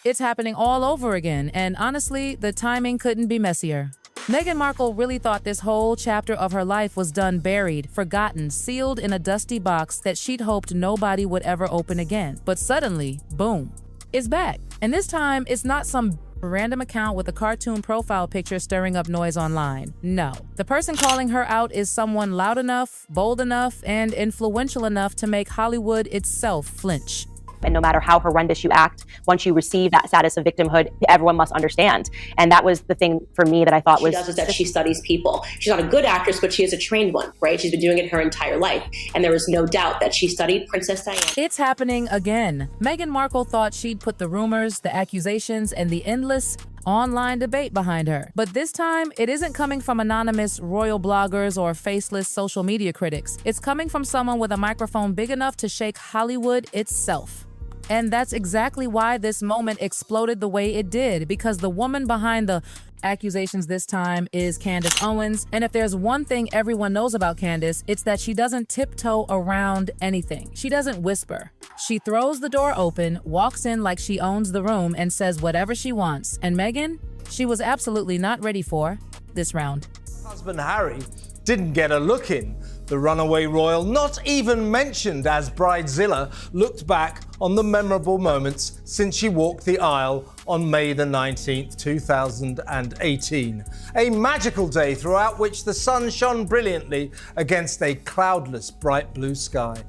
It's happening all over again, and honestly, the timing couldn't be messier. Meghan Markle really thought this whole chapter of her life was done, buried, forgotten, sealed in a dusty box that she'd hoped nobody would ever open again. But suddenly, boom, it's back. And this time, it's not some random account with a cartoon profile picture stirring up noise online. No. The person calling her out is someone loud enough, bold enough, and influential enough to make Hollywood itself flinch. And no matter how horrendous you act, once you receive that status of victimhood, everyone must understand. And that was the thing for me that I thought was... She does is that she studies people. She's not a good actress, but she is a trained one, right? She's been doing it her entire life. And there was no doubt that she studied Princess Diana. It's happening again. Meghan Markle thought she'd put the rumors, the accusations, and the endless online debate behind her. But this time, it isn't coming from anonymous royal bloggers or faceless social media critics. It's coming from someone with a microphone big enough to shake Hollywood itself. And that's exactly why this moment exploded the way it did, because the woman behind the accusations this time is Candace Owens. And if there's one thing everyone knows about Candace, it's that she doesn't tiptoe around anything. She doesn't whisper. She throws the door open, walks in like she owns the room, and says whatever she wants. And Meghan, she was absolutely not ready for this round. Husband Harry didn't get a look in. The runaway royal, not even mentioned as Bridezilla, looked back on the memorable moments since she walked the aisle on May the 19th, 2018. A magical day throughout which the sun shone brilliantly against a cloudless, bright blue sky.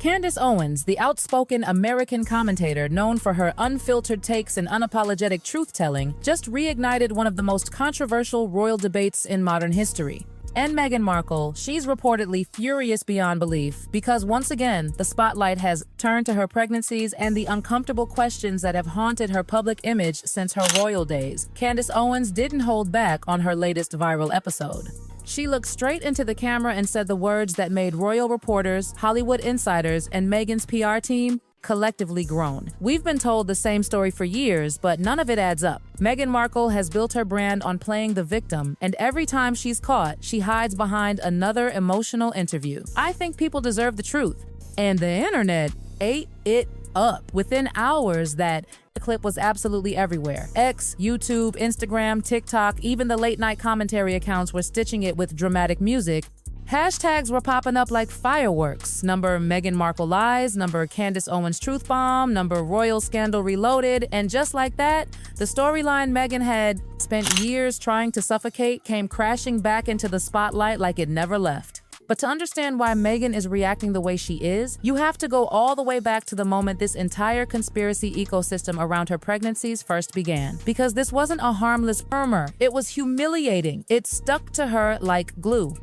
Candace Owens, the outspoken American commentator known for her unfiltered takes and unapologetic truth-telling, just reignited one of the most controversial royal debates in modern history. And Meghan Markle, she's reportedly furious beyond belief because once again, the spotlight has turned to her pregnancies and the uncomfortable questions that have haunted her public image since her royal days. Candace Owens didn't hold back on her latest viral episode. She looked straight into the camera and said the words that made royal reporters, Hollywood insiders, and Meghan's PR team collectively groan. We've been told the same story for years, but none of it adds up. Meghan Markle has built her brand on playing the victim, and every time she's caught, she hides behind another emotional interview. I think people deserve the truth, and the internet ate it up. Within hours, that clip was absolutely everywhere. X, YouTube, Instagram, TikTok, even the late-night commentary accounts were stitching it with dramatic music. Hashtags were popping up like fireworks. Number Meghan Markle lies, number Candace Owens truth bomb, number royal scandal reloaded, and just like that, the storyline Meghan had spent years trying to suffocate came crashing back into the spotlight like it never left. But to understand why Meghan is reacting the way she is, you have to go all the way back to the moment this entire conspiracy ecosystem around her pregnancies first began. Because this wasn't a harmless murmur, it was humiliating. It stuck to her like glue.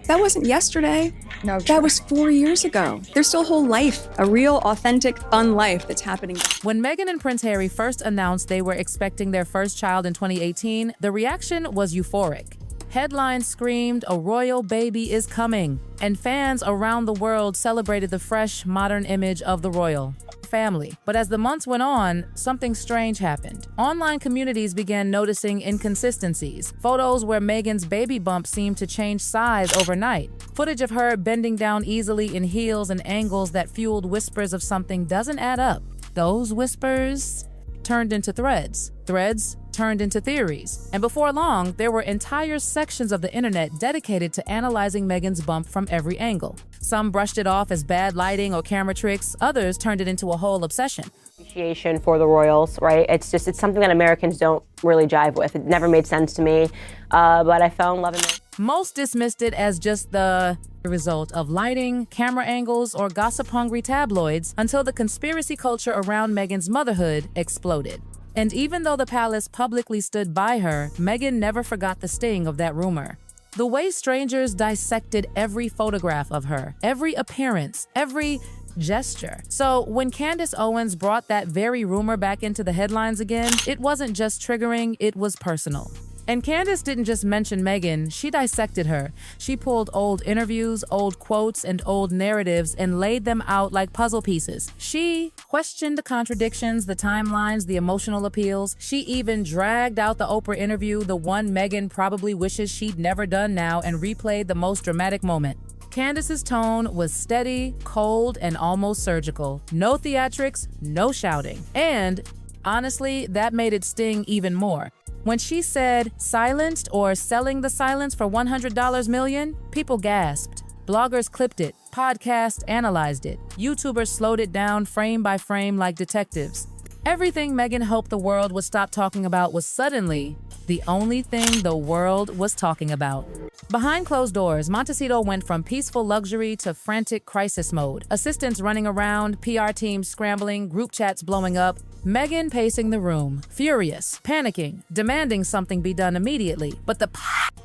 That wasn't yesterday. No, that was 4 years ago. There's still a whole life, a real, authentic, fun life that's happening. When Meghan and Prince Harry first announced they were expecting their first child in 2018, the reaction was euphoric. Headlines screamed, "A royal baby is coming," and fans around the world celebrated the fresh, modern image of the royal family. But as the months went on, something strange happened. Online communities began noticing inconsistencies. Photos where Meghan's baby bump seemed to change size overnight. Footage of her bending down easily in heels and angles that fueled whispers of something doesn't add up. Those whispers turned into threads. Threads turned into theories. And before long, there were entire sections of the internet dedicated to analyzing Meghan's bump from every angle. Some brushed it off as bad lighting or camera tricks. Others turned it into a whole obsession. Appreciation for the royals, right? It's something that Americans don't really jive with. It never made sense to me, but I fell in love with it. Most dismissed it as just the result of lighting, camera angles, or gossip-hungry tabloids until the conspiracy culture around Meghan's motherhood exploded. And even though the palace publicly stood by her, Meghan never forgot the sting of that rumor. The way strangers dissected every photograph of her, every appearance, every gesture. So when Candace Owens brought that very rumor back into the headlines again, it wasn't just triggering, it was personal. And Candace didn't just mention Meghan, she dissected her. She pulled old interviews, old quotes, and old narratives and laid them out like puzzle pieces. She questioned the contradictions, the timelines, the emotional appeals. She even dragged out the Oprah interview, the one Meghan probably wishes she'd never done now, and replayed the most dramatic moment. Candace's tone was steady, cold, and almost surgical. No theatrics, no shouting. And honestly, that made it sting even more. When she said silenced or selling the silence for $100 million, people gasped. Bloggers clipped it, podcasts analyzed it, YouTubers slowed it down frame by frame like detectives. Everything Meghan hoped the world would stop talking about was suddenly the only thing the world was talking about. Behind closed doors, Montecito went from peaceful luxury to frantic crisis mode. Assistants running around, PR teams scrambling, group chats blowing up. Meghan pacing the room, furious, panicking, demanding something be done immediately. But the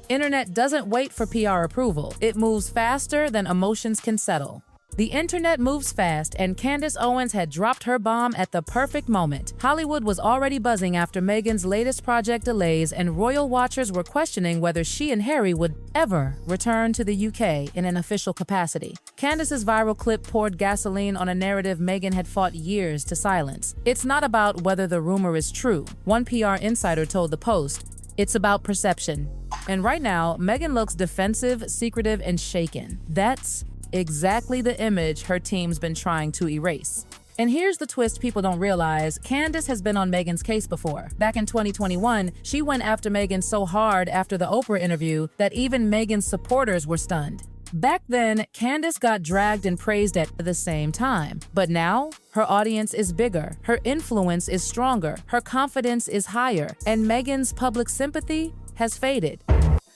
internet doesn't wait for PR approval. It moves faster than emotions can settle. The internet moves fast, and Candace Owens had dropped her bomb at the perfect moment. Hollywood was already buzzing after Meghan's latest project delays, and royal watchers were questioning whether she and Harry would ever return to the UK in an official capacity. Candace's viral clip poured gasoline on a narrative Meghan had fought years to silence. It's not about whether the rumor is true. One PR insider told the Post, it's about perception. And right now, Meghan looks defensive, secretive, and shaken. That's exactly the image her team's been trying to erase. And here's the twist people don't realize. Candace has been on Meghan's case before. Back in 2021, she went after Meghan so hard after the Oprah interview that even Meghan's supporters were stunned. Back then, Candace got dragged and praised at the same time. But now, her audience is bigger, her influence is stronger, her confidence is higher, and Meghan's public sympathy has faded.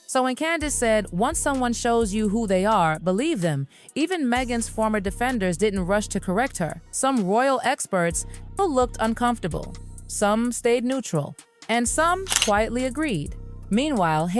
So when Candace said, once someone shows you who they are, believe them, even Meghan's former defenders didn't rush to correct her. Some royal experts looked uncomfortable. Some stayed neutral. And some quietly agreed. Meanwhile,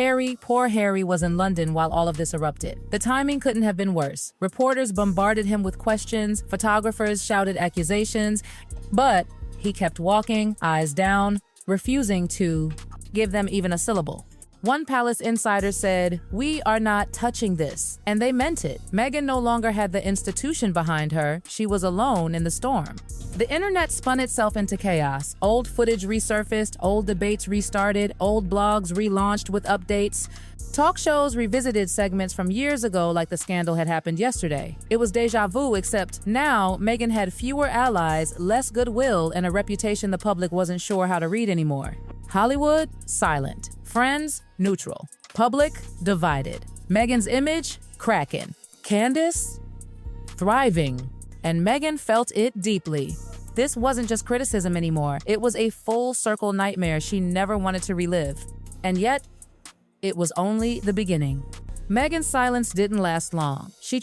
poor Harry was in London while all of this erupted. The timing couldn't have been worse. Reporters bombarded him with questions, photographers shouted accusations, but he kept walking, eyes down, refusing to give them even a syllable. One palace insider said, "We are not touching this," and they meant it. Meghan no longer had the institution behind her. She was alone in the storm. The internet spun itself into chaos. Old footage resurfaced, old debates restarted, old blogs relaunched with updates. Talk shows revisited segments from years ago like the scandal had happened yesterday. It was deja vu, except now Meghan had fewer allies, less goodwill, and a reputation the public wasn't sure how to read anymore. Hollywood, silent. Friends, neutral. Public, divided. Meghan's image, cracking. Candace, thriving. And Meghan felt it deeply. This wasn't just criticism anymore. It was a full circle nightmare she never wanted to relive. And yet, it was only the beginning. Meghan's silence didn't last long. She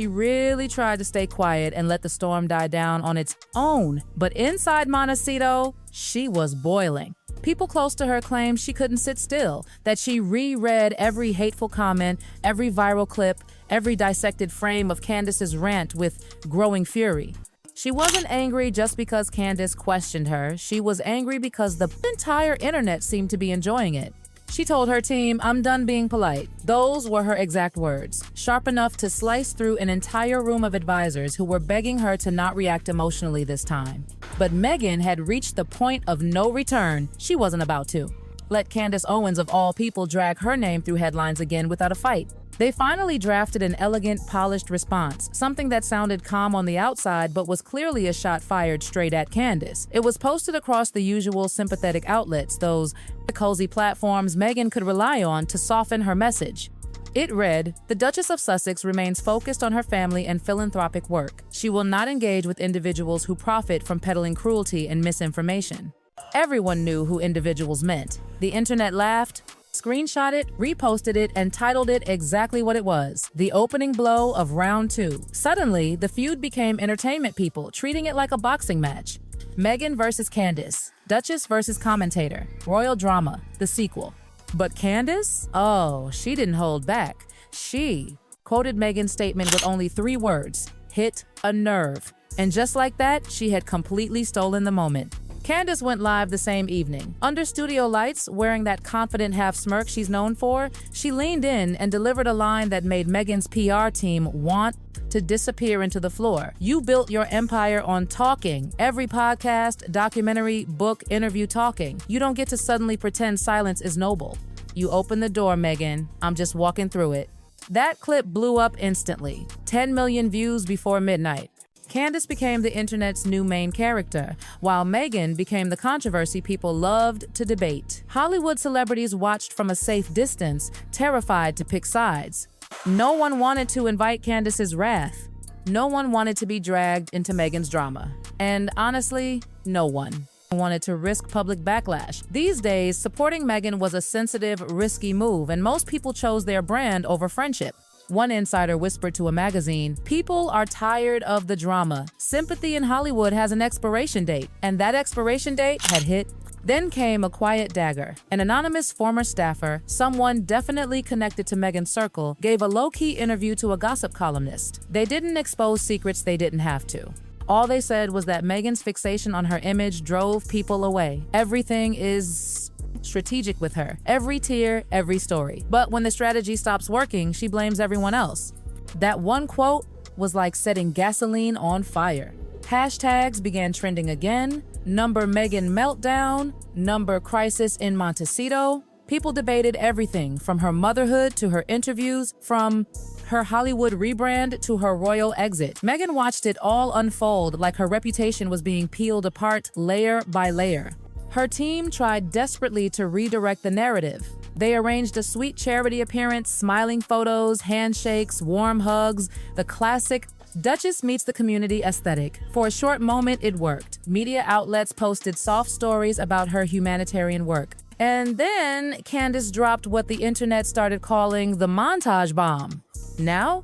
really tried to stay quiet and let the storm die down on its own. But inside Montecito, she was boiling. People close to her claimed she couldn't sit still, that she reread every hateful comment, every viral clip, every dissected frame of Candace's rant with growing fury. She wasn't angry just because Candace questioned her. She was angry because the entire internet seemed to be enjoying it. She told her team, "I'm done being polite." Those were her exact words, sharp enough to slice through an entire room of advisors who were begging her to not react emotionally this time. But Meghan had reached the point of no return. She wasn't about to let Candace Owens, of all people, drag her name through headlines again without a fight. They finally drafted an elegant, polished response, something that sounded calm on the outside but was clearly a shot fired straight at Candace. It was posted across the usual sympathetic outlets, those cozy platforms Meghan could rely on to soften her message. It read, "The Duchess of Sussex remains focused on her family and philanthropic work. She will not engage with individuals who profit from peddling cruelty and misinformation." Everyone knew who individuals meant. The internet laughed, screenshot it, reposted it, and titled it exactly what it was: the opening blow of round 2. Suddenly, the feud became entertainment people, treating it like a boxing match. Meghan versus Candace, Duchess versus commentator, royal drama, the sequel. But Candace? Oh, she didn't hold back. She quoted Meghan's statement with only 3 words: hit a nerve. And just like that, she had completely stolen the moment. Candace went live the same evening. Under studio lights, wearing that confident half smirk she's known for, she leaned in and delivered a line that made Meghan's PR team want to disappear into the floor. "You built your empire on talking. Every podcast, documentary, book, interview talking. You don't get to suddenly pretend silence is noble. You opened the door, Meghan. I'm just walking through it." That clip blew up instantly, 10 million views before midnight. Candace became the internet's new main character, while Meghan became the controversy people loved to debate. Hollywood celebrities watched from a safe distance, terrified to pick sides. No one wanted to invite Candace's wrath. No one wanted to be dragged into Meghan's drama. And honestly, no one wanted to risk public backlash. These days, supporting Meghan was a sensitive, risky move, and most people chose their brand over friendship. One insider whispered to a magazine, "People are tired of the drama. Sympathy in Hollywood has an expiration date," and that expiration date had hit. Then came a quiet dagger. An anonymous former staffer, someone definitely connected to Meghan's circle, gave a low-key interview to a gossip columnist. They didn't expose secrets they didn't have to. All they said was that Meghan's fixation on her image drove people away. Everything is strategic with her. Every tear, every story. But when the strategy stops working, she blames everyone else. That one quote was like setting gasoline on fire. Hashtags began trending again. Number Meghan meltdown, number crisis in Montecito. People debated everything from her motherhood to her interviews, from her Hollywood rebrand to her royal exit. Meghan watched it all unfold like her reputation was being peeled apart layer by layer. Her team tried desperately to redirect the narrative. They arranged a sweet charity appearance, smiling photos, handshakes, warm hugs, the classic Duchess meets the community aesthetic. For a short moment, it worked. Media outlets posted soft stories about her humanitarian work. And then Candace dropped what the internet started calling the montage bomb. Now,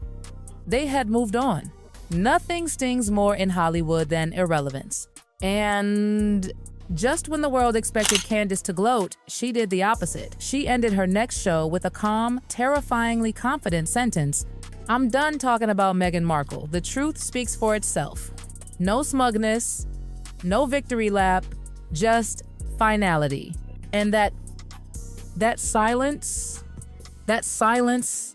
they had moved on. Nothing stings more in Hollywood than irrelevance. And just when the world expected Candace to gloat, she did the opposite. She ended her next show with a calm, terrifyingly confident sentence. "I'm done talking about Meghan Markle. The truth speaks for itself." No smugness, no victory lap, just finality. And that silence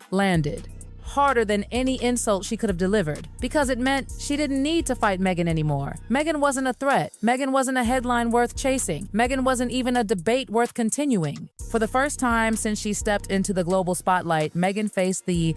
landed harder than any insult she could have delivered, because it meant she didn't need to fight Meghan anymore. Meghan wasn't a threat. Meghan wasn't a headline worth chasing. Meghan wasn't even a debate worth continuing. For the first time since she stepped into the global spotlight, Meghan faced the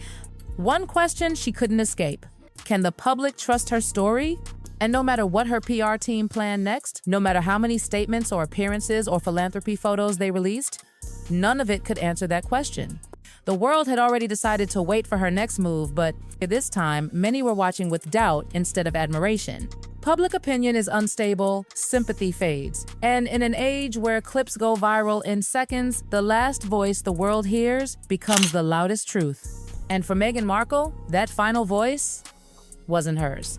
one question she couldn't escape. Can the public trust her story? And no matter what her PR team planned next, no matter how many statements or appearances or philanthropy photos they released, none of it could answer that question. The world had already decided to wait for her next move, but this time, many were watching with doubt instead of admiration. Public opinion is unstable, sympathy fades. And in an age where clips go viral in seconds, the last voice the world hears becomes the loudest truth. And for Meghan Markle, that final voice wasn't hers.